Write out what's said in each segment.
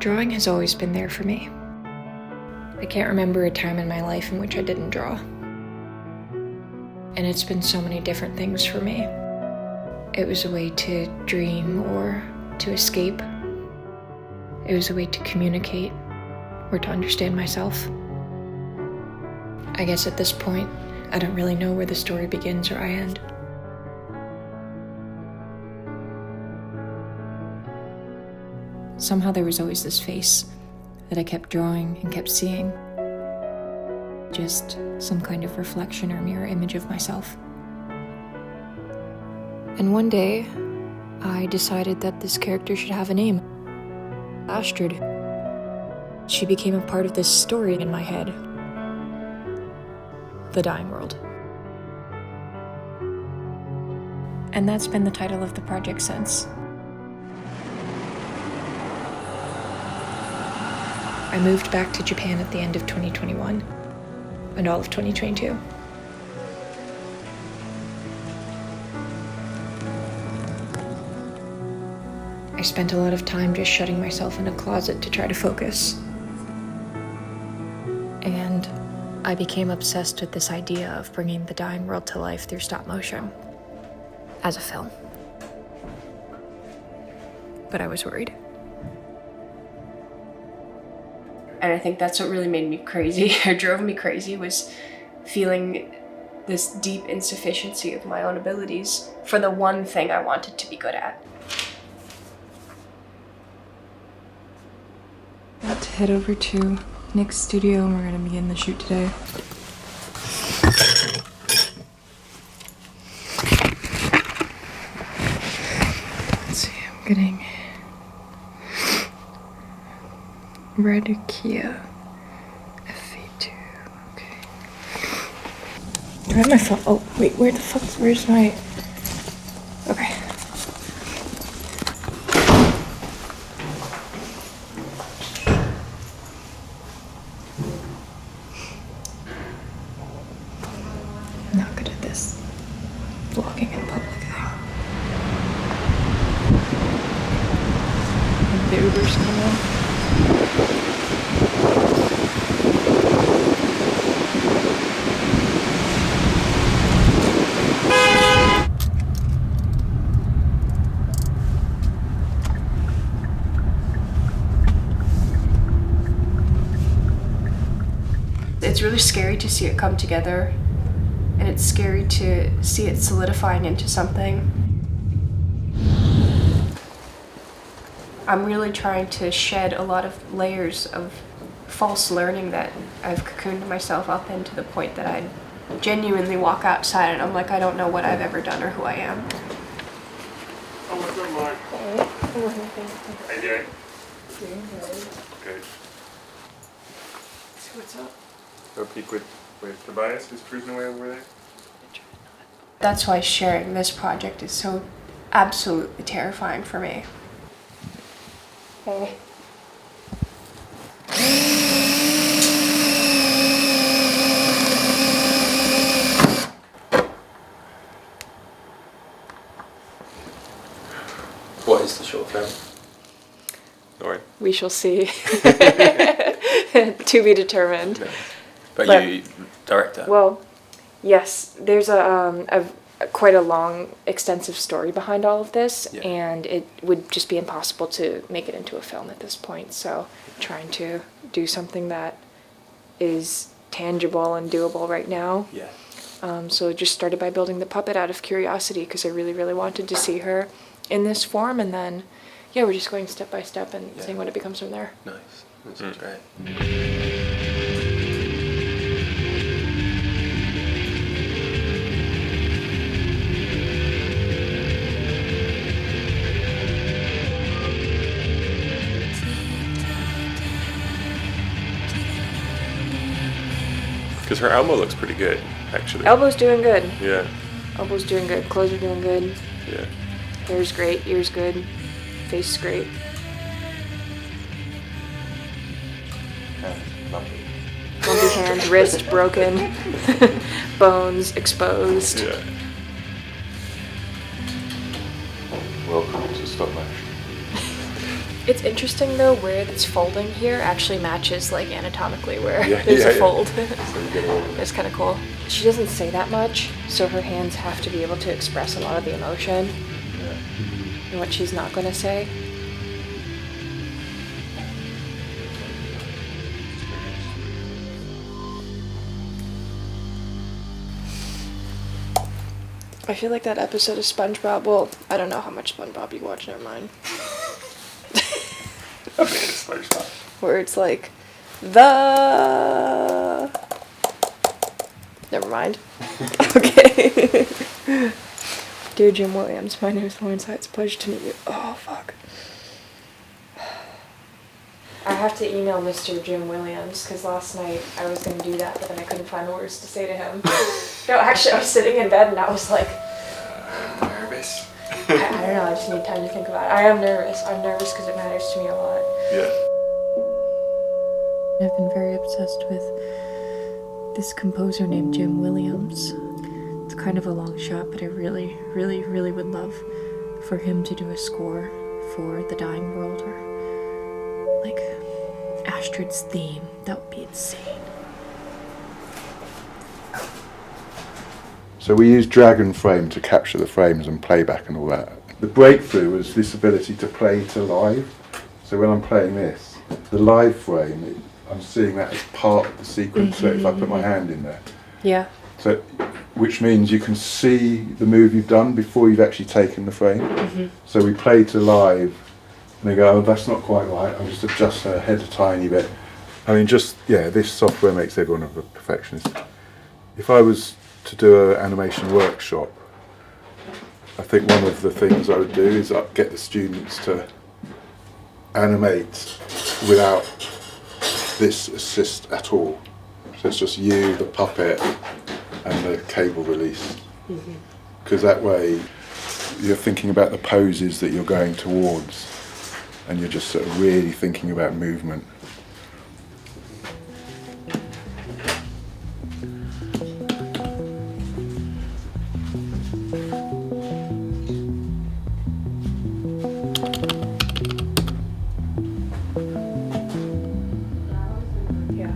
Drawing has always been there for me. I can't remember a time in my life in which I didn't draw. And it's been so many different things for me. It was a way to dream or to escape. It was a way to communicate or to understand myself. I guess at this point, I don't really know where the story begins or I end. Somehow there was always this face that I kept drawing and kept seeing. Just some kind of reflection or mirror image of myself. And one day, I decided that this character should have a name. Astrid. She became a part of this story in my head. The Dying World. And that's been the title of the project since. I moved back to Japan at the end of 2021 and all of 2022. I spent a lot of time just shutting myself in a closet to try to focus. And I became obsessed with this idea of bringing the dying world to life through stop motion as a film. But I was worried. And I think that's what really made me crazy, or drove me crazy, was feeling this deep insufficiency of my own abilities for the one thing I wanted to be good at. About to head over to Nick's studio and we're gonna begin the shoot today. Let's see, I'm getting red Kia FV2. Okay. Do I have my phone? Oh, wait, where's my. Okay. I'm not good at this vlogging in public thing. And the Uber's coming. It's really scary to see it come together, and it's scary to see it solidifying into something. I'm really trying to shed a lot of layers of false learning that I've cocooned myself up in, to the point that I genuinely walk outside and I'm like, I don't know what I've ever done or who I am. Oh, what's up, Mark? How you doing? Doing good. Good. So what's up? Go peek with Tobias, who's cruising away over there. That's why sharing this project is so absolutely terrifying for me. Hey. What is the short film? Alright. We shall see. To be determined. No. But you director? Well, yes. There's a quite a long, extensive story behind all of this, Yeah. and it would just be impossible to make it into a film at this point. So, trying to do something that is tangible and doable right now. Yeah. So it just started by building the puppet out of curiosity, because I really, really wanted to see her in this form, and then, yeah, we're just going step by step and seeing what it becomes from there. Nice. That sounds great. Because her elbow looks pretty good, actually. Elbow's doing good. Yeah. Elbow's doing good. Clothes are doing good. Yeah. Hair's great. Ear's good. Face is great. Lumpy. Lumpy hand, wrist broken, bones exposed. Yeah. Welcome to stop motion. It's interesting though where it's folding here actually matches like anatomically where Yeah, there's yeah, a yeah. fold. So you get all of it. It's kind of cool. She doesn't say that much, so her hands have to be able to express a lot of the emotion and what she's not going to say. I feel like that episode of SpongeBob, well, I don't know how much SpongeBob you watch, never mind. I mean, it's SpongeBob. Where it's like, the... Never mind. Okay. Dear Jim Williams, my name is Lawrence. It's a pleasure to meet you. Oh, fuck. I have to email Mr. Jim Williams, because last night I was going to do that, but then I couldn't find words to say to him. No, actually, I was sitting in bed and I was like... Nervous. I don't know, I just need time to think about it. I am nervous. I'm nervous because it matters to me a lot. Yeah. I've been very obsessed with this composer named Jim Williams. It's kind of a long shot, but I really, really, really would love for him to do a score for The Dying World or like Astrid's theme. That would be insane. So we use drag and frame to capture the frames and playback and all that. The breakthrough was this ability to play to live. So when I'm playing this, the live frame, I'm seeing that as part of the sequence. So if I put my hand in there, Yeah. so which means you can see the move you've done before you've actually taken the frame. So we play to live, and they go, "Oh, that's not quite right. I'll just adjust her head a tiny bit." I mean, this software makes everyone a perfectionist. If I was to do an animation workshop, I think one of the things I would do is get the students to animate without this assist at all. So it's just you, the puppet, and the cable release. Because that way you're thinking about the poses that you're going towards, and you're just sort of really thinking about movement. Yeah.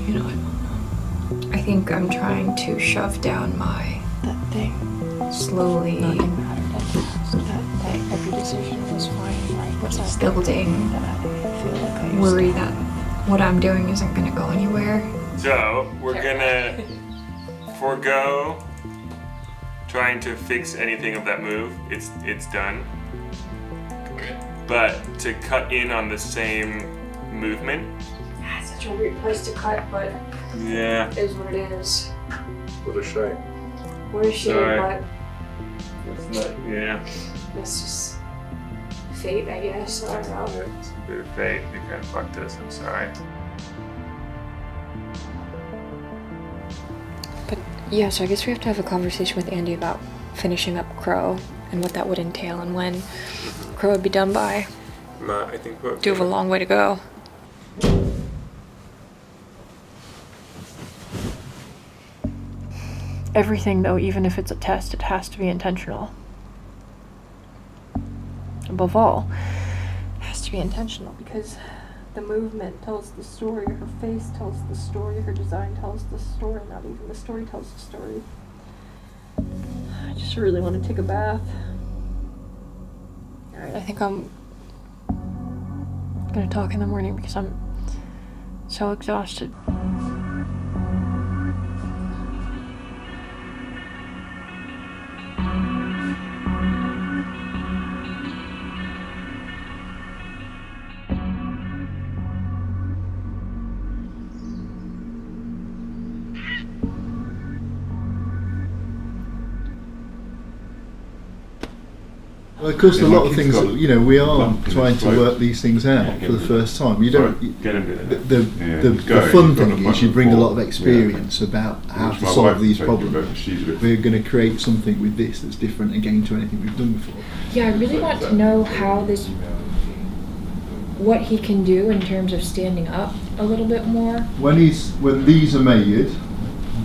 You know what? I think I'm trying to shove down That thing. slowly Nothing mattered. That every decision was fine. Right. What's that? building That I feel like I used worry to- that what I'm doing isn't going to go anywhere. So, we're gonna forego trying to fix anything of that move. It's done. But to cut in on the same movement. That's such a weird place to cut, but Yeah. it is what it is. What a shame. What a shame, Sorry. but It's not, yeah. it's just fate, I guess. I don't know. It's a bit of fate. They kind of fucked us. I'm sorry. But yeah, so I guess we have to have a conversation with Andy about finishing up Crow and what that would entail and when Crow would be done by. No, I think we're Do have a long way to go. Everything, though, even if it's a test, it has to be intentional. Above all, it has to be intentional because the movement tells the story, her face tells the story, her design tells the story, not even the story tells the story. I just really want to take a bath. Alright, I think I'm gonna talk in the morning because I'm so exhausted. Well, of course, Yeah, a my lot of kid's things, got we are lump in trying his to throat. work these things out for the first time. You don't. Get him doing that. The Yeah, fun he's got thing an is you bring a lot of appointment experience about how Which to my solve wife these can take you, problems. but she's a bit- We're going to create something with this that's different again to anything we've done before. Yeah, I really want to know how this what he can do in terms of standing up a little bit more. When these are made,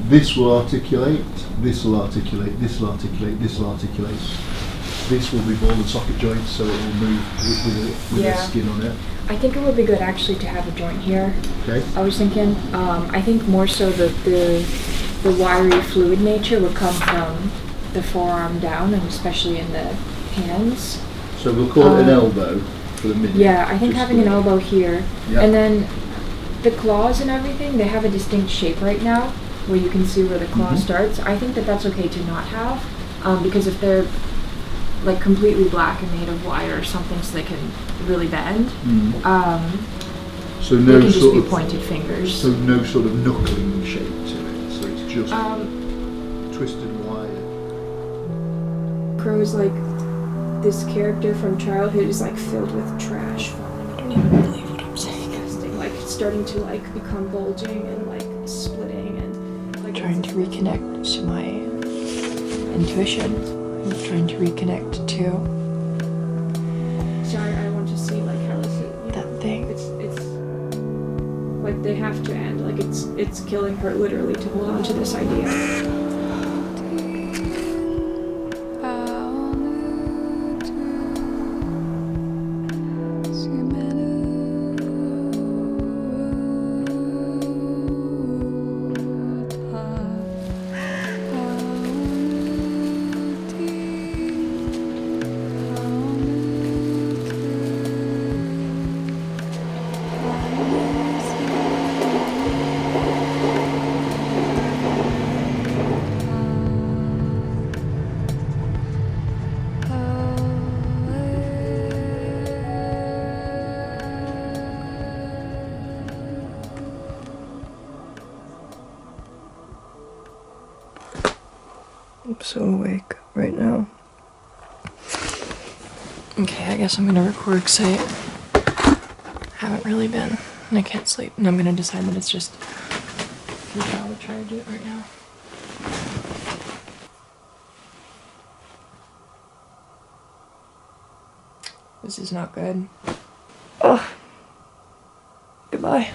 this will articulate, this will articulate, this will articulate, this will articulate. This will be ball and socket joints, so it will move with Yeah. a skin on it. I think it would be good actually to have a joint here. Okay. I was thinking, I think more so the wiry fluid nature would come from the forearm down, and especially in the hands. So we'll call it an elbow for the minute. Yeah, I think just having an elbow here, Yeah. and then the claws and everything, they have a distinct shape right now, where you can see where the claw starts. I think that that's okay to not have, because if they're like completely black and made of wire or something, so they can really bend, So they no can just sort be of pointed fingers. So no sort of knuckling shape to it. So it's just twisted wire. Crow's like this character from childhood is like filled with trash. I don't even believe what I'm saying. Like starting to like become bulging and like splitting and like trying to reconnect to my intuition. I'm trying to reconnect to. Sorry, I want to see like how is it that thing. It's like they have to end. Like it's killing her literally to hold on to this idea. I'm so awake right now. Okay, I guess I'm gonna record because I haven't really been and I can't sleep. And I'm gonna decide that it's just futile to try to do it right now. This is not good. Ugh. Goodbye.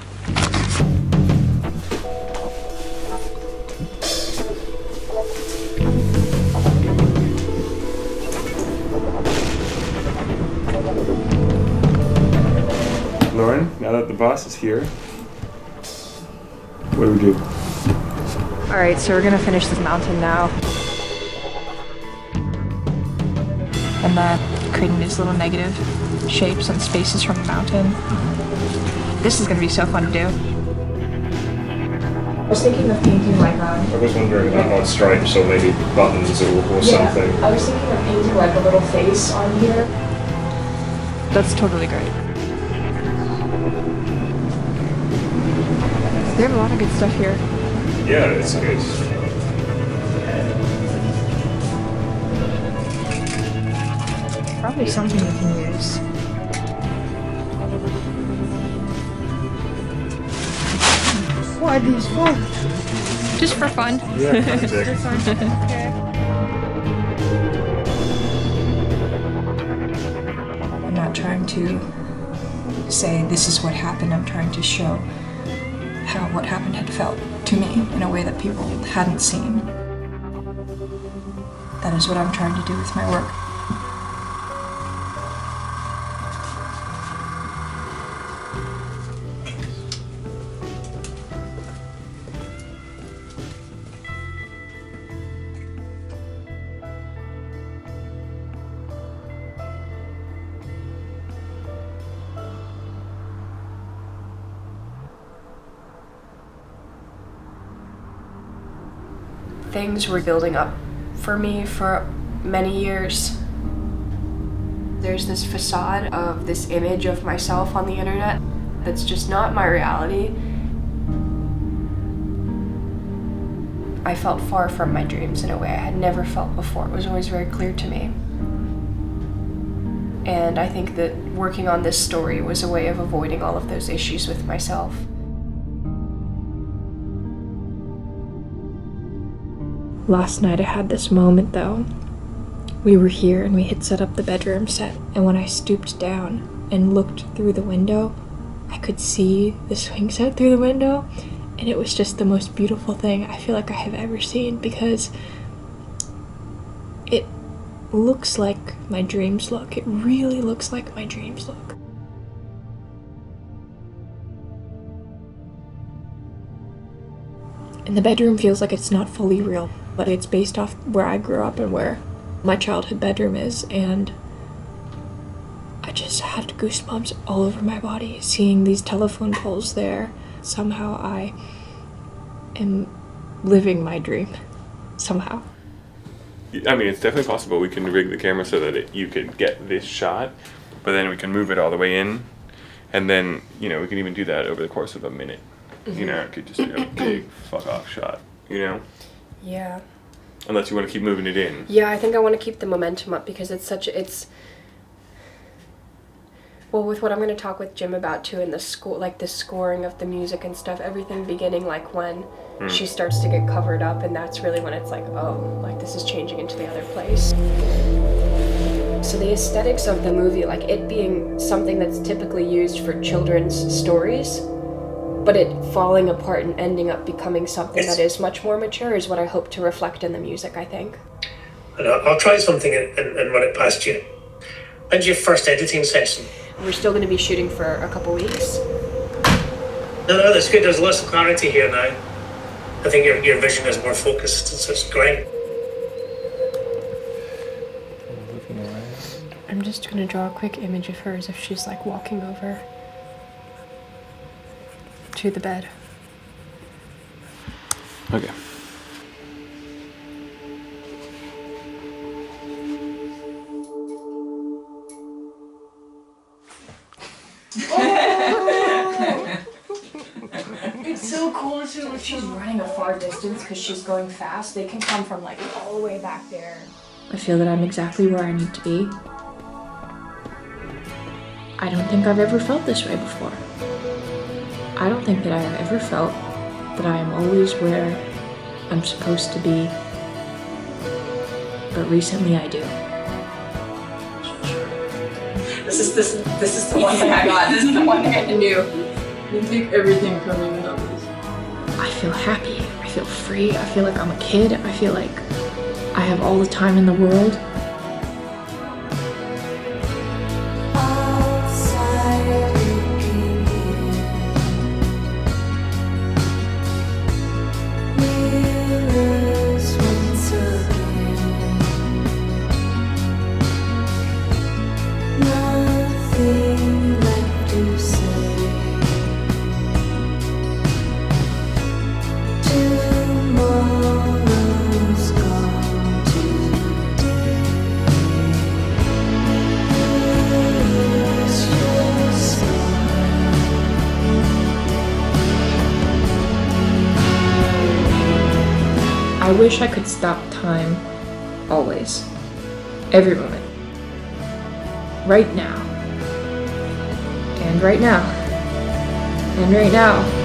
Lauren, now that the boss is here, What do we do? Alright, so we're gonna finish this mountain now. And then creating these little negative shapes and spaces from the mountain. This is gonna be so fun to do. I was thinking of painting like I was wondering about stripes or maybe buttons or something. I was thinking of painting like a little face on here. That's totally great. They have a lot of good stuff here. Yeah, it's good. Probably something we can use. Why these for? Just for fun. Yeah, contact. I'm not trying to say this is what happened. I'm trying to show how what happened had felt to me in a way that people hadn't seen. That is what I'm trying to do with my work. Things were building up for me for many years. There's this facade of this image of myself on the internet that's just not my reality. I felt far from my dreams in a way I had never felt before. It was always very clear to me. And I think that working on this story was a way of avoiding all of those issues with myself. Last night I had this moment though. We were here and we had set up the bedroom set, and when I stooped down, and looked through the window, I could see the swing set through the window, and it was just the most beautiful thing I feel like I have ever seen, because it looks like my dreams look. It really looks like my dreams look. And the bedroom feels like it's not fully real, but it's based off where I grew up and where my childhood bedroom is, and I just had goosebumps all over my body seeing these telephone poles there. Somehow I am living my dream. Somehow. I mean, it's definitely possible we can rig the camera so that you could get this shot, but then we can move it all the way in, and then, you know, we can even do that over the course of a minute. You know, it could just be a big fuck off shot, you know? Yeah. Unless you want to keep moving it in. Yeah, I think I want to keep the momentum up because well, with what I'm going to talk with Jim about too, and the scoring of the music and stuff, everything beginning like when she starts to get covered up, and that's really when it's like, oh, like this is changing into the other place. So the aesthetics of the movie, like it being something that's typically used for children's stories, but it falling apart and ending up becoming something that is much more mature is what I hope to reflect in the music, I think. And I'll try something and run it past you. When's your first editing session? We're still going to be shooting for a couple weeks. No, that's good. There's lots of clarity here now. I think your vision is more focused, so it's great. I'm just going to draw a quick image of her as if she's like walking over to the bed. Okay. It's so cool too. If she's running a far distance because she's going fast, they can come from like all the way back there. I feel that I'm exactly where I need to be. I don't think I've ever felt this way before. I don't think that I have ever felt that I am always where I'm supposed to be, but recently I do. This is the one thing I got. This is the one thing I can do. You take everything from me without this. I feel happy. I feel free. I feel like I'm a kid. I feel like I have all the time in the world. I wish I could stop time, always, every moment, right now, and right now, and right now.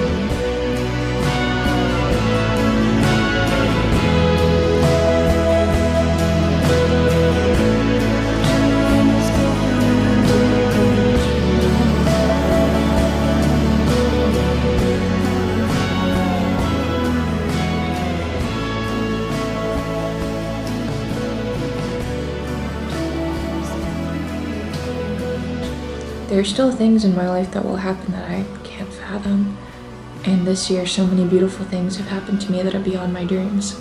There are still things in my life that will happen that I can't fathom. And this year, so many beautiful things have happened to me that are beyond my dreams.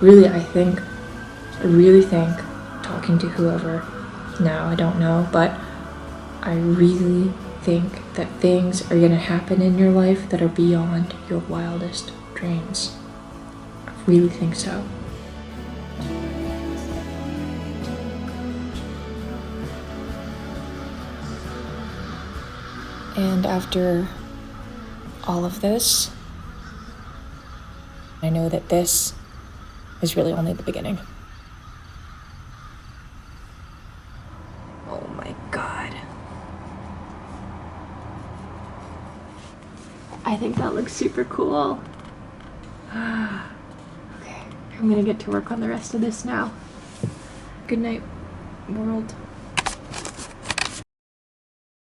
Really, I really think, talking to whoever, now I don't know, but I really think that things are gonna happen in your life that are beyond your wildest dreams. I really think so. And after all of this, I know that this is really only the beginning. Oh my God. I think that looks super cool. Okay, I'm gonna get to work on the rest of this now. Good night, world.